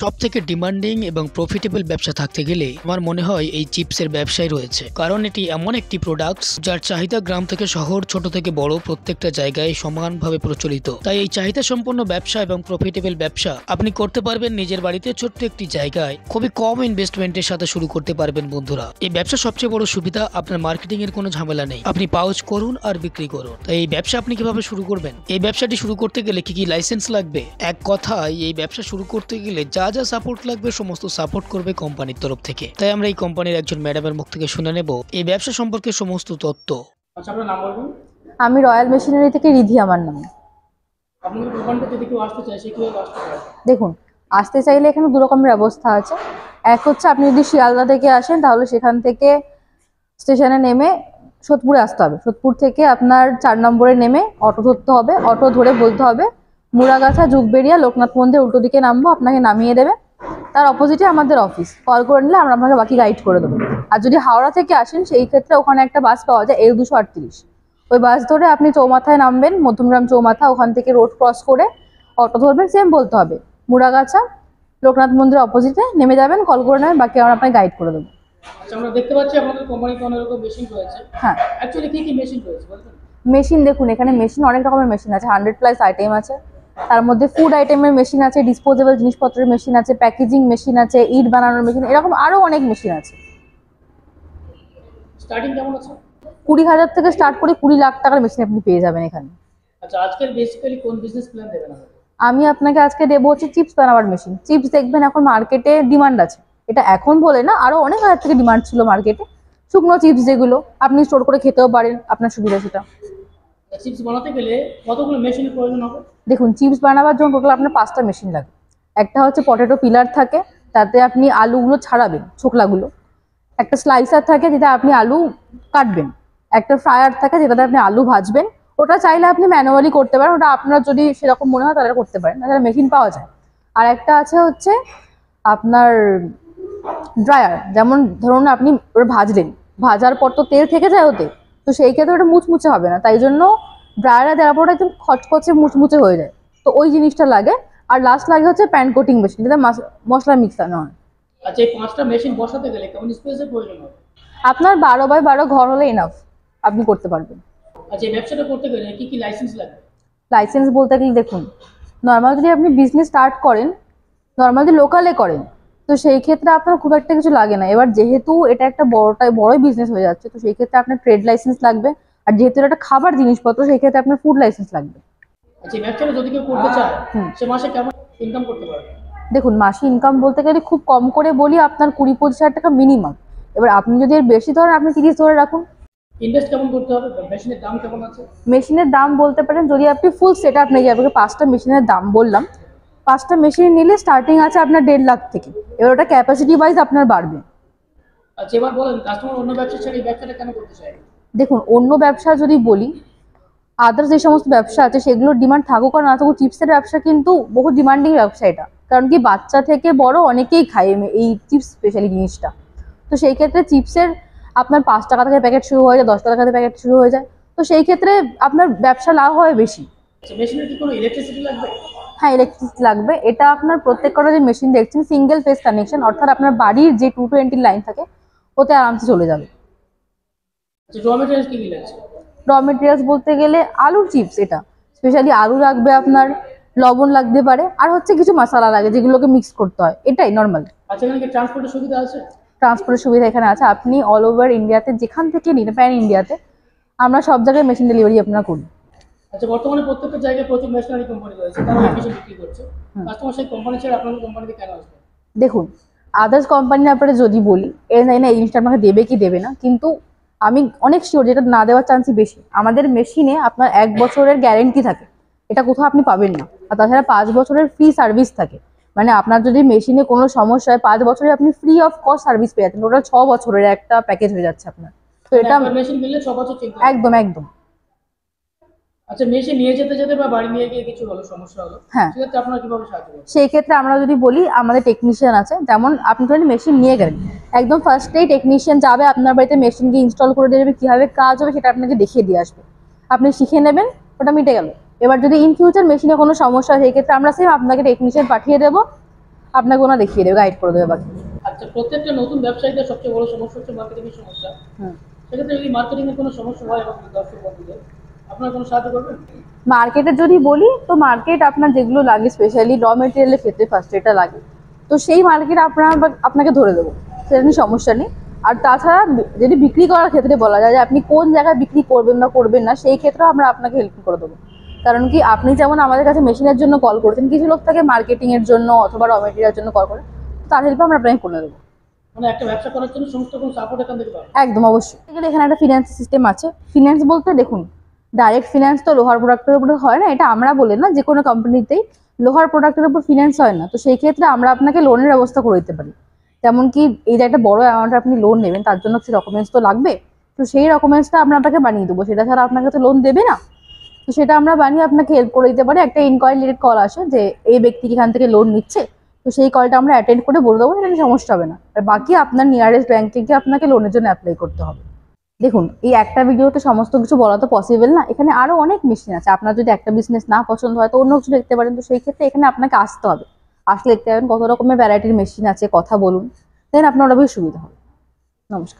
সবথেকে ডিমান্ডিং এবং প্রফিটেবল ব্যবসা থাকতে গেলে আমার মনে হয় এই চিপসের ব্যবসায় রয়েছে। কারণ এটি এমন একটি প্রোডাক্ট যার চাহিদা গ্রাম থেকে শহর, ছোট থেকে বড় প্রত্যেকটা জায়গায় সমানভাবে প্রচলিত। তাই এই চাহিদা সম্পন্ন ব্যবসা এবং প্রফিটেবল ব্যবসা আপনি করতে পারবেন নিজের বাড়িতে ছোট্ট একটি জায়গায় খুবই কম ইনভেস্টমেন্টের সাথে শুরু করতে পারবেন বন্ধুরা। এই ব্যবসা সবচেয়ে বড় সুবিধা, আপনার মার্কেটিং এর কোনো ঝামেলা নেই। আপনি পাউচ করুন আর বিক্রি করুন। তাই এই ব্যবসা আপনি কিভাবে শুরু করবেন, এই ব্যবসাটি শুরু করতে গেলে কি কি লাইসেন্স লাগবে, এক কথায় এই ব্যবসা শুরু করতে গেলে যা যা সাপোর্ট লাগবে সমস্ত সাপোর্ট করবে কোম্পানির তরফ থেকে। তাই আমরা এই কোম্পানির একজন ম্যাডামের মুখ থেকে শুনে নেব এই ব্যবসা সম্পর্কে সমস্ত তথ্য। আচ্ছা, আপনার নাম বলুন। আমি রয়্যাল মেশিনারি থেকে রিধি আমার নাম। আপনাদের দোকানটা যদি কেউ আসতে চায় সে কিভাবে আসতে পারে? দেখুন, আসতে চাইলে এখানে দু রকমের ব্যবস্থা আছে। এক হচ্ছে আপনি যদি শিয়ালদা থেকে আসেন তাহলে সেখান থেকে স্টেশনে নেমে সোদপুরে আসতে হবে। সোদপুর থেকে আপনার 4 নম্বরে নেমে অটো ধরতে হবে। অটো ধরে বলতে হবে মুড়াগাছা যুগবেড়িয়া লোকনাথ মন্দির, উল্টো দিকে নামবো, আপনাকে নামিয়ে দেবে। তার অপোজিটে আমাদের অফিস। কল করে নিলে আমরা আপনাকে বাকি গাইড করে দেবো। আর যদি হাওড়া থেকে আসেন সেই ক্ষেত্রে ওখানে একটা বাস পাওয়া যায় L238। ওই বাস ধরে আপনি চৌমাথায় নামবেন, মধ্যমগ্রাম চৌমাথা, ওখান থেকে রোড ক্রস করে অটো ধরবেন। সেম বলতে হবে মুড়াগাছা লোকনাথ মন্দিরের অপোজিটে নেমে যাবেন, কল করে নেবেন, বাকি আমরা আপনাকে গাইড করে দেবো। আচ্ছা, আমরা দেখতে পাচ্ছি আপনাদের কোম্পানিতে অনেক রকম মেশিন রয়েছে। হ্যাঁ, অ্যাকচুয়ালি কি কি মেশিন রয়েছে বলতেন? মেশিন দেখুন, এখানে মেশিন অনেক রকমের মেশিন আছে, 100+ আইটেম আছে। তার মধ্যে ফুড আইটেমের মেশিন আছে, ডিসপোজেবল জিনিসপত্রের মেশিন আছে, প্যাকেজিং মেশিন আছে, ইট বানানোর মেশিন, এরকম আরও অনেক মেশিন আছে। স্টার্টিং কেমন আছে? 20,000 থেকে স্টার্ট করে 20 লাখ টাকার মেশিন আপনি পেয়ে যাবেন এখানে। আচ্ছা, আজকের বেসিক্যালি কোন বিজনেস প্ল্যান দেবেন আমাদের? আমি আপনাকে আজকে দেবো হচ্ছে চিপস বানাবার মেশিন। চিপস দেখবেন এখন মার্কেটে ডিমান্ড আছে, এটা এখন বলে না, আরও অনেক হাজার থেকে ডিমান্ড ছিল মার্কেটে। শুকনো চিপস যেগুলো আপনি স্টোর করে খেতেও পারেন, আপনার সুবিধা সেটা। চিপস বানাতে গেলে কতগুলো মেশিনের প্রয়োজন হবে? দেখুন, চিপস বানাবার জন্য টোটাল আপনার 5টা মেশিন লাগে। একটা হচ্ছে পটেটো পিলার থাকে, তাতে আপনি আলুগুলো ছাড়াবেন, ছোকলাগুলো। একটা স্লাইসার থাকে যেটা আপনি আলু কাটবেন। একটা ফ্রায়ার থাকে যেটাতে আপনি আলু ভাজবেন। ওটা চাইলে আপনি ম্যানুয়ালি করতে পারেন, ওটা আপনার যদি সেরকম মনে হয় তাহলে করতে পারেন, তাহলে মেশিন পাওয়া যায়। আর একটা আছে হচ্ছে আপনার ড্রায়ার, যেমন ধরুন আপনি ওটা ভাজলেন, ভাজার পর তো তেল থেকে যায় ওতে, তো সেই ক্ষেত্রে ওটা মুচমুচে হবে না, তাই জন্য ড্রায়ারে দেওয়ার পর একদম খচখচে মুচমুচে হয়ে যায়, তো ওই জিনিসটা লাগে। আর লাস্ট লাগে হচ্ছে প্যান কোটিং মেশিন, যেটা মশলা মিক্সার নয়। আচ্ছা, এই 5টা মেশিন বসাতে গেলে কেমন স্পেসের প্রয়োজন হবে? আপনার 12x12 ঘর হলে এনাফ, আপনি করতে পারবেন। আচ্ছা, এই ব্যবসাটা করতে গেলে কি কি লাইসেন্স লাগবে? লাইসেন্স বলতে গেলে দেখুন, নর্মাল যদি আপনি বিজনেস স্টার্ট করেন, নর্মাল যদি লোকালে করেন, তো সেই ক্ষেত্রে আপনার খুব একটা কিছু লাগে না। এবার যেহেতু এটা একটা বড়ই বিজনেস হয়ে যাচ্ছে, তো সেই ক্ষেত্রে আপনার ট্রেড লাইসেন্স লাগবে। আর যেহেতু এটা একটা খাবার জিনিসপত্র, সেই ক্ষেত্রে আপনার ফুড লাইসেন্স লাগবে। আচ্ছা, এই ব্যবসাটা যদি কেউ করতে চায় সে মাসে কেমন ইনকাম করতে পারবে? দেখুন, মাসে ইনকাম বলতে গেলে খুব কম করে বলি আপনার 20-25 হাজার টাকা মিনিমাম। এবার আপনি যদি এর বেশি ধরেন, আপনি 30 ধরে রাখুন। ইনভেস্ট কেমন করতে হবে? মেশিনের দাম কেমন আছে? মেশিনের দাম বলতে পারেন, যদি আপনি ফুল সেট আপ নিয়ে যাবেন, 5টা মেশিনের দাম বললাম, 5টা মেশিন নিলে স্টার্টিং আছে আপনার 1.5 লাখ থেকে। এবার ওটা ক্যাপাসিটি ওয়াইজ আপনার বাড়বে। আচ্ছা, এবার বলেন কাস্টমার অন্য ব্যবসা ছেড়ে এই ব্যবসাটা কেন করতে চায়? দেখুন, অন্য ব্যবসা যদি বলি, আদার্স যে সমস্ত ব্যবসা আছে সেগুলোর ডিমান্ড থাকুক আর না থাকুক, চিপসের ব্যবসা কিন্তু বহু ডিমান্ডিং ব্যবসা এটা। কারণ কি, বাচ্চা থেকে বড় অনেকেই খায় এই চিপস স্পেশালি জিনিসটা। তো সেই ক্ষেত্রে চিপসের আপনার 5 টাকা থেকে প্যাকেট শুরু হয়ে যায়, 10 টাকা থেকে প্যাকেট শুরু হয়ে যায়, তো সেই ক্ষেত্রে আপনার ব্যবসা লাভ হয় বেশি। আচ্ছা, মেশিনের কি কোনো ইলেকট্রিসিটি লাগবে? হ্যাঁ, ইলেকট্রিসিটি লাগবে। এটা আপনার প্রত্যেক কটা যে মেশিন দেখছেন সিঙ্গেল ফেজ কানেকশন, অর্থাৎ আপনার বাড়ির যে 220 লাইন থাকে ওতে আরামসে চলে যাবে। আচ্ছা, র মেটেরিয়ালস কি কি লাগছে? র মেটেরিয়ালস বলতে গেলে আলুর চিপস, এটা স্পেশালি আলু লাগবে, আপনার লবণ লাগতে পারে, আর হচ্ছে কিছু মশলা লাগে যেগুলোকে মিক্স করতে হয়, এটাই নর্মাল। আচ্ছা, এখানে কি ট্রান্সপোর্টের সুবিধা আছে? ট্রান্সপোর্টের সুবিধা এখানে আছে, আপনি অল ওভার ইন্ডিয়াতে যেখান থেকে নিন, প্যান ইন্ডিয়াতে আমরা সব জায়গায় মেশিন ডেলিভারি আপনারা করি। আচ্ছা, বর্তমানে প্রত্যেকটা জায়গায় প্রচুর মেশিনারি কোম্পানি রয়েছে, তারা এই মেশিন বিক্রি করছে। কাস্টমার সেই কোম্পানি ছেড়ে আপনাদের কোম্পানিতে কেন আসবে? দেখুন, আদার্স কোম্পানির ব্যাপারে যদি বলি, এর নাই না এই জিনিসটা আপনাকে দেবে কি দেবে না, কিন্তু আমি অনেক শিওর যেটা না দেওয়ার চান্সই বেশি। আমাদের মেশিনে আপনার 1 বছরের গ্যারেন্টি থাকে, এটা কোথাও আপনি পাবেন না। আর তাছাড়া 5 বছরের ফ্রি সার্ভিস থাকে, মানে আপনার যদি মেশিনে কোনো সমস্যা হয় 5 বছরে আপনি ফ্রি অফ কস্ট সার্ভিস পেয়ে যাচ্ছেন। ওটা 6 বছরের একটা প্যাকেজ হয়ে যাচ্ছে আপনার। তো এটা মেশিন কিনলে 6 বছর চিন্তা একদম একদম। আচ্ছা, মেশিন নিয়ে যেতে যেতে বা বাড়ি নিয়ে গিয়ে কিছু হলো, সমস্যা হলো, হ্যাঁ, সেক্ষেত্রে আপনারা কিভাবে সাহায্য করবেন? সেই ক্ষেত্রে আমরা যদি বলি, আমাদের টেকনিশিয়ান আছে। যেমন আপনি ধরেন মেশিন নিয়ে গেলেন, একদম ফার্স্টেই টেকনিশিয়ান যাবে আপনার বাড়িতে, মেশিনকে ইনস্টল করে দিয়ে যাবে, কীভাবে কাজ হবে সেটা আপনাকে দেখিয়ে দিয়ে আসবে, আপনি শিখে নেবেন, ওটা মিটে গেল। এবার যদি ইন ফিউচার মেশিনে কোনো সমস্যা হয়, সেই ক্ষেত্রে আমরা সেম আপনাকে টেকনিশিয়ান পাঠিয়ে দেবো, আপনাকে ওনা দেখিয়ে দেবে, গাইড করে দেবে বাকি। আচ্ছা, প্রত্যেকটা নতুন ব্যবসায়ীদের সবচেয়ে বড় সমস্যা হচ্ছে মার্কেটিং এর সমস্যা। সেক্ষেত্রে যদি মার্কেটিং এর কোনো সমস্যা হয় আমাদের দর্শক বন্ধুদের, আপনারা কোনো সাহায্য করবেন? মার্কেটের যদি বলি তো মার্কেট আপনার যেগুলো লাগে স্পেশালি র মেটেরিয়ালের ক্ষেত্রে ফার্স্ট এটা লাগে, তো সেই মার্কেট আপনাকে ধরে দেবো, সেটা নিয়ে সমস্যা নেই। আর তাছাড়া যদি বিক্রি করার ক্ষেত্রে বলা যায় যে আপনি কোন জায়গায় বিক্রি করবেন বা করবেন না, সেই ক্ষেত্রেও আমরা আপনাকে হেল্প করে দেবো। কারণ কি আপনি যেমন আমাদের কাছে মেশিনের জন্য কল করছেন, কিছু লোক থাকে মার্কেটিং এর জন্য অথবা র মেটেরিয়ালের জন্য কল করে, তার হেল্প আমরা আপনাকে করে দেবো। মানে একটা ব্যবসা করার জন্য সমস্ত কোনো সাপোর্ট এখান থেকে পাবেন? একদম অবশ্যই। এখানে একটা ফিনান্স সিস্টেম আছে। ফিনান্স বলতে দেখুন, ডাইরেক্ট ফিনান্স তো লোহার প্রোডাক্টের উপরে হয় না, এটা আমরা বলি না, যে কোনো কোম্পানিতেই লোহার প্রোডাক্টের উপর ফিনান্স হয় না। তো সেই ক্ষেত্রে আমরা আপনাকে লোনের ব্যবস্থা করে দিতে পারি। যেমন কি এই যে একটা বড় অ্যামাউন্ট আপনি লোন নেবেন, তার জন্য কিছু ডকুমেন্টস তো লাগবে, তো সেই ডকুমেন্টসটা আমরা আপনাকে বানিয়ে দেবো, সেটা ছাড়া আপনাকে তো লোন দেবে না। তো সেটা আমরা বানিয়ে আপনাকে হেল্প করে দিতে পারি। একটা ইনকোয়ারি কল আসে যে এই ব্যক্তি এখান থেকে লোন নিচ্ছে, তো সেই কলটা আমরা অ্যাটেন্ড করে বলে দেবো, এটা সমস্যা হবে না। আর বাকি আপনার নিয়ারেস্ট ব্যাংকে গিয়ে আপনাকে লোনের জন্য অ্যাপ্লাই করতে হবে। দেখুন, এই একটা ভিডিওতে সমস্ত কিছু বলা তো পসিবল না, এখানে আরো অনেক মেশিন আছে। আপনার যদি একটা বিজনেস না পছন্দ হয় তো অন্য কিছু দেখতে পারেন, তো সেই ক্ষেত্রে এখানে আপনাকে আসতে হবে। আসলে দেখতে পাবেন কত রকমের ভ্যারাইটির মেশিন আছে, কথা বলুন, দেন আপনার অনেক সুবিধা হবে। নমস্কার।